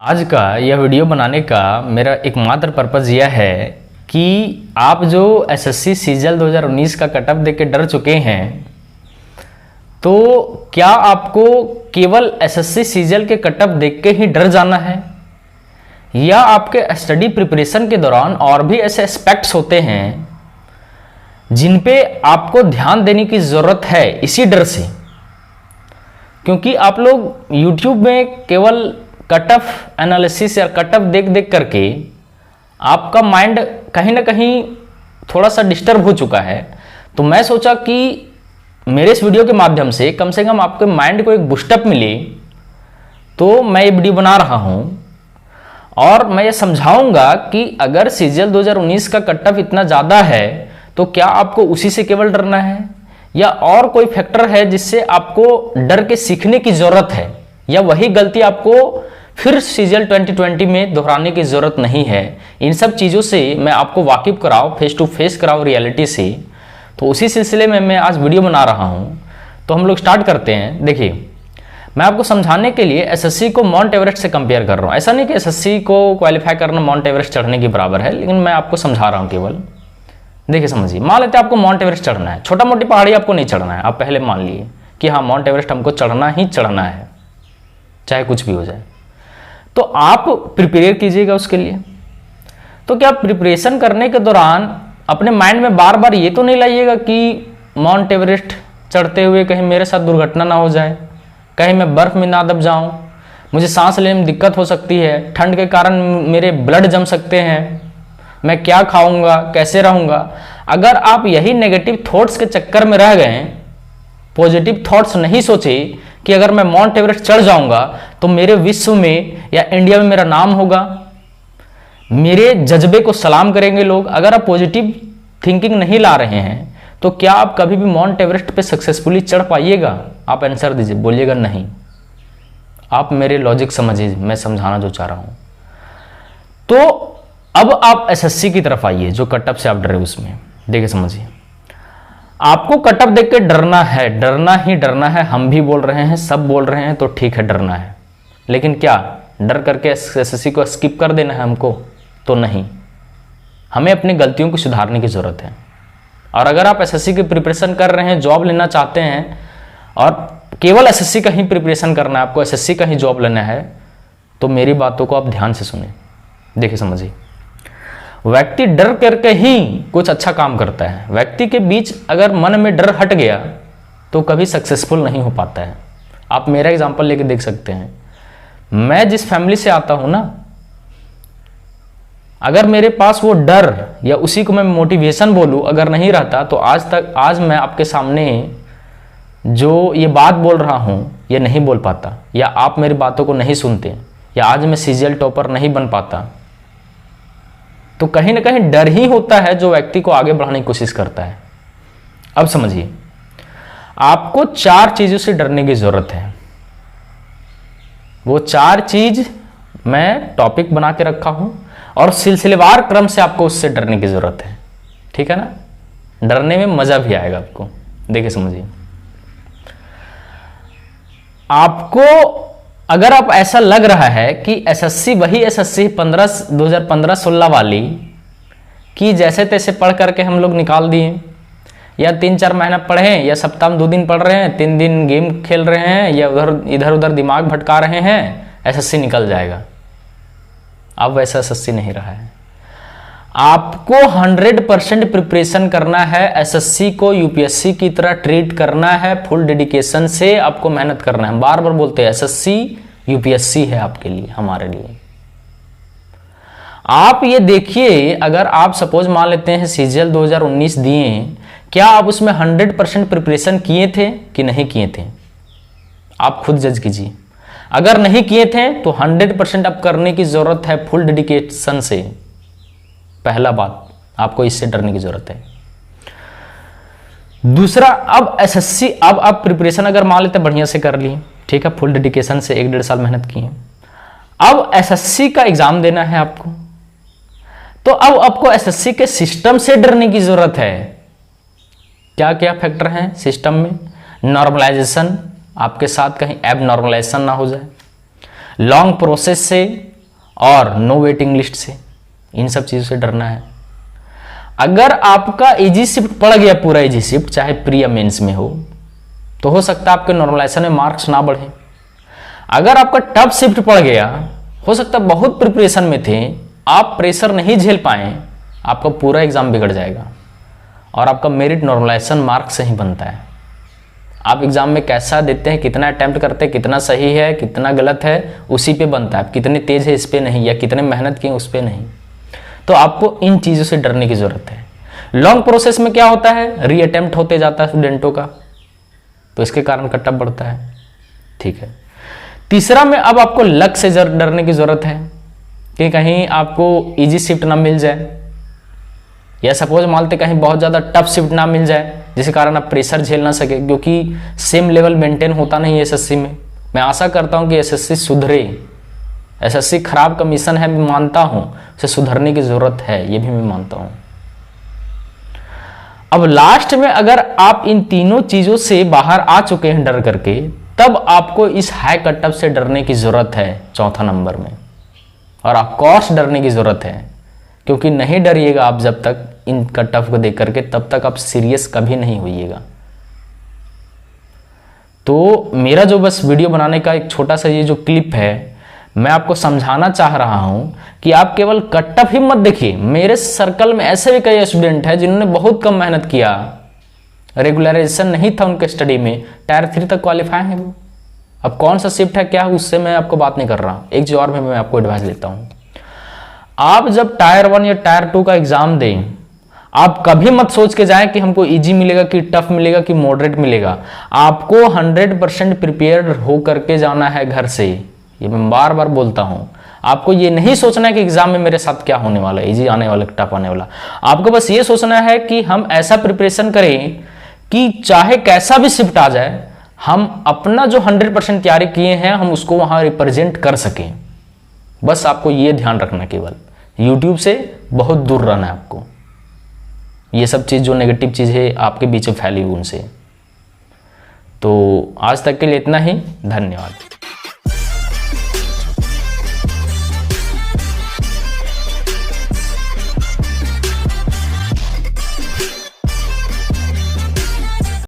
आज का यह वीडियो बनाने का मेरा एकमात्र पर्पज़ यह है कि आप जो एसएससी सीजल 2019 का कटअप देख के डर चुके हैं, तो क्या आपको केवल एसएससी सीजल के कटअप देख के ही डर जाना है, या आपके स्टडी प्रिपरेशन के दौरान और भी ऐसे एस्पेक्ट्स होते हैं जिन पे आपको ध्यान देने की ज़रूरत है इसी डर से? क्योंकि आप लोग YouTube में केवल कटअप एनालिसिस या कटअप देख देख करके आपका माइंड कहीं ना कहीं थोड़ा सा डिस्टर्ब हो चुका है। तो मैं सोचा कि मेरे इस वीडियो के माध्यम से कम आपके माइंड को एक बूस्टअप मिले, तो मैं ये वीडियो बना रहा हूँ और मैं ये समझाऊंगा कि अगर सीजल 2019 का कटअप इतना ज़्यादा है तो क्या आपको उसी से केवल डरना है, या और कोई फैक्टर है जिससे आपको डर के सीखने की ज़रूरत है, या वही गलती आपको फिर सीजल 2020 में दोहराने की ज़रूरत नहीं है। इन सब चीज़ों से मैं आपको वाकिफ कराऊँ, फेस टू फेस कराऊँ रियलिटी से। तो उसी सिलसिले में मैं आज वीडियो बना रहा हूँ। तो हम लोग स्टार्ट करते हैं। देखिए, मैं आपको समझाने के लिए एसएससी को माउंट एवरेस्ट से कंपेयर कर रहा हूँ। ऐसा नहीं कि एसएससी को क्वालिफाई करना माउंट एवरेस्ट चढ़ने के बराबर है, लेकिन मैं आपको समझा रहा हूँ केवल। देखिए समझिए, मान लेते हैं आपको माउंट एवरेस्ट चढ़ना है, छोटा मोटी पहाड़ी आपको नहीं चढ़ना है। आप पहले मान लिए कि हाँ, माउंट एवरेस्ट हमको चढ़ना ही चढ़ना है, चाहे कुछ भी हो जाए। तो आप प्रिपेयर कीजिएगा उसके लिए। तो क्या प्रिपरेशन करने के दौरान अपने माइंड में बार बार ये तो नहीं लाइएगा कि माउंट एवरेस्ट चढ़ते हुए कहीं मेरे साथ दुर्घटना ना हो जाए, कहीं मैं बर्फ में ना दब जाऊं, मुझे सांस लेने में दिक्कत हो सकती है, ठंड के कारण मेरे ब्लड जम सकते हैं, मैं क्या खाऊंगा, कैसे रहूंगा। अगर आप यही नेगेटिव थॉट्स के चक्कर में रह गए, पॉजिटिव थॉट्स नहीं सोचे कि अगर मैं माउंट एवरेस्ट चढ़ जाऊंगा तो मेरे विश्व में या इंडिया में मेरा नाम होगा, मेरे जज्बे को सलाम करेंगे लोग। अगर आप पॉजिटिव थिंकिंग नहीं ला रहे हैं तो क्या आप कभी भी माउंट एवरेस्ट पे सक्सेसफुली चढ़ पाइएगा? आप आंसर दीजिए, बोलिएगा नहीं। आप मेरे लॉजिक समझिए, मैं समझाना जो चाह रहा हूं। तो अब आप एसएससी की तरफ आइए, जो कटअप से आप डरे उसमें। देखिए समझिए, आपको कटअप देख के डरना है, डरना ही डरना है। हम भी बोल रहे हैं, सब बोल रहे हैं, तो ठीक है, डरना है। लेकिन क्या डर करके एसएससी को स्किप कर देना है हमको? तो नहीं, हमें अपनी गलतियों को सुधारने की ज़रूरत है। और अगर आप एसएससी की प्रिपरेशन कर रहे हैं, जॉब लेना चाहते हैं, और केवल एसएससी का ही प्रिपरेशन करना है, आपको एसएससी का ही जॉब लेना है, तो मेरी बातों को आप ध्यान से सुने। देखिए समझिए, व्यक्ति डर करके ही कुछ अच्छा काम करता है। व्यक्ति के बीच अगर मन में डर हट गया तो कभी सक्सेसफुल नहीं हो पाता है। आप मेरा एग्जांपल लेके देख सकते हैं। मैं जिस फैमिली से आता हूं ना, अगर मेरे पास वो डर या उसी को मैं मोटिवेशन बोलूं अगर नहीं रहता, तो आज मैं आपके सामने जो ये बात बोल रहा हूं ये नहीं बोल पाता, या आप मेरी बातों को नहीं सुनते, या आज मैं सीजीएल टॉपर नहीं बन पाता। तो कहीं ना कहीं डर ही होता है जो व्यक्ति को आगे बढ़ाने की कोशिश करता है। अब समझिए, आपको 4 चीजों से डरने की जरूरत है। वो 4 चीज मैं टॉपिक बना के रखा हूं और सिलसिलेवार क्रम से आपको उससे डरने की जरूरत है। ठीक है ना? डरने में मजा भी आएगा आपको। देखिए समझिए, आपको अगर आप ऐसा लग रहा है कि एसएससी वही एसएससी 2015-16 वाली कि जैसे तैसे पढ़ करके हम लोग निकाल दिए, या 3-4 महीना पढ़े, या सप्ताह में 2 दिन पढ़ रहे हैं, 3 दिन गेम खेल रहे हैं, या इधर उधर दिमाग भटका रहे हैं, एसएससी निकल जाएगा। अब वैसा एसएससी नहीं रहा है। आपको 100% प्रिपरेशन करना है, एसएससी को यूपीएससी की तरह ट्रीट करना है, फुल डेडिकेशन से आपको मेहनत करना है। बार बार बोलते हैं एसएससी यूपीएससी है आपके लिए, हमारे लिए। आप ये देखिए, अगर आप सपोज मान लेते हैं सीजीएल 2019 दिए, क्या आप उसमें 100% प्रिपरेशन किए थे कि नहीं किए थे? आप खुद जज कीजिए। अगर नहीं किए थे तो 100% आप करने की जरूरत है, फुल डेडिकेशन से। पहला बात, आपको इससे डरने की जरूरत है। दूसरा, अब एसएससी, अब आप प्रिपरेशन अगर मान लेते बढ़िया से कर ली, ठीक है, फुल डेडिकेशन से 1-1.5 साल मेहनत की है। अब एसएससी का एग्जाम देना है आपको, तो अब आपको एसएससी के सिस्टम से डरने की जरूरत है। क्या क्या फैक्टर हैं सिस्टम में? नॉर्मलाइजेशन, आपके साथ कहीं एब नॉर्मलाइजेशन ना हो जाए। लॉन्ग प्रोसेस से और नो वेटिंग लिस्ट से, इन सब चीज़ों से डरना है। अगर आपका इजी शिफ्ट पड़ गया, पूरा इजी शिफ्ट, चाहे प्री या मेंस में हो हो सकता है आपके नॉर्मलाइजेशन में मार्क्स ना बढ़े। अगर आपका टफ शिफ्ट पड़ गया, हो सकता है बहुत प्रिपरेशन में थे, आप प्रेशर नहीं झेल पाए, आपका पूरा एग्जाम बिगड़ जाएगा और आपका मेरिट नॉर्मलाइजेशन मार्क से ही बनता है। आप एग्जाम में कैसा देते हैं, कितना अटेम्प्ट करते हैं, कितना सही है कितना गलत है, उसी पे बनता है। आप कितने तेज है इस पे नहीं, या कितने मेहनत किए उस पे नहीं। तो आपको इन चीज़ों से डरने की जरूरत है। लॉन्ग प्रोसेस में क्या होता है, री अटेम्प्ट होते जाता है स्टूडेंटों का, तो इसके कारण कटअप बढ़ता है। ठीक है। तीसरा में अब आपको लक से डरने की जरूरत है कि कहीं आपको इजी शिफ्ट ना मिल जाए, या सपोज मानते कहीं बहुत ज़्यादा टफ शिफ्ट ना मिल जाए जिसके कारण आप प्रेशर झेल ना सके, क्योंकि सेम लेवल मेंटेन होता नहीं है एसएससी में। मैं आशा करता हूं कि एसएससी सुधरे। एसएससी खराब कमीशन है, मैं मानता हूं, उसे सुधरने की जरूरत है, ये भी मैं मानता हूं। अब लास्ट में अगर आप इन तीनों चीजों से बाहर आ चुके हैं डर करके, तब आपको इस हाई कटअप से डरने की जरूरत है चौथा नंबर में, और ऑफ कोर्स डरने की जरूरत है, क्योंकि नहीं डरिएगा आप जब तक इन कटअप को देख करके, तब तक आप सीरियस कभी नहीं होइएगा। तो मेरा जो बस वीडियो बनाने का एक छोटा सा ये जो क्लिप है, मैं आपको समझाना चाह रहा हूं कि आप केवल कटअप ही मत देखिए। मेरे सर्कल में ऐसे भी कई स्टूडेंट हैं जिन्होंने बहुत कम मेहनत किया, रेगुलराइजेशन नहीं था उनके स्टडी में, टायर 3 तक क्वालिफाई है वो। अब कौन सा शिफ्ट है क्या, उससे मैं आपको बात नहीं कर रहा। एक चीज और में मैं आपको एडवाइस देता हूं, आप जब टायर 1 या टायर 2 का एग्जाम दें, आप कभी मत सोच के जाएं कि हमको इजी मिलेगा कि टफ मिलेगा कि मॉडरेट मिलेगा। आपको 100% प्रिपेयर हो करके जाना है घर से। ये मैं बार बार बोलता हूं। आपको ये नहीं सोचना है कि एग्जाम में मेरे साथ क्या होने वाला है, इजी आने वाला टफ आने वाला। आपको बस ये सोचना है कि हम ऐसा प्रिपरेशन करें कि चाहे कैसा भी शिफ्ट आ जाए, हम अपना जो 100% तैयारी किए हैं हम उसको वहां रिप्रेजेंट कर सकें। बस आपको ये ध्यान रखना, केवल यूट्यूब से बहुत दूर रहना है आपको। ये सब चीज़ जो नेगेटिव चीज़ है आपके बीच में फैली हुई, उनसे। तो आज तक के लिए इतना ही, धन्यवाद।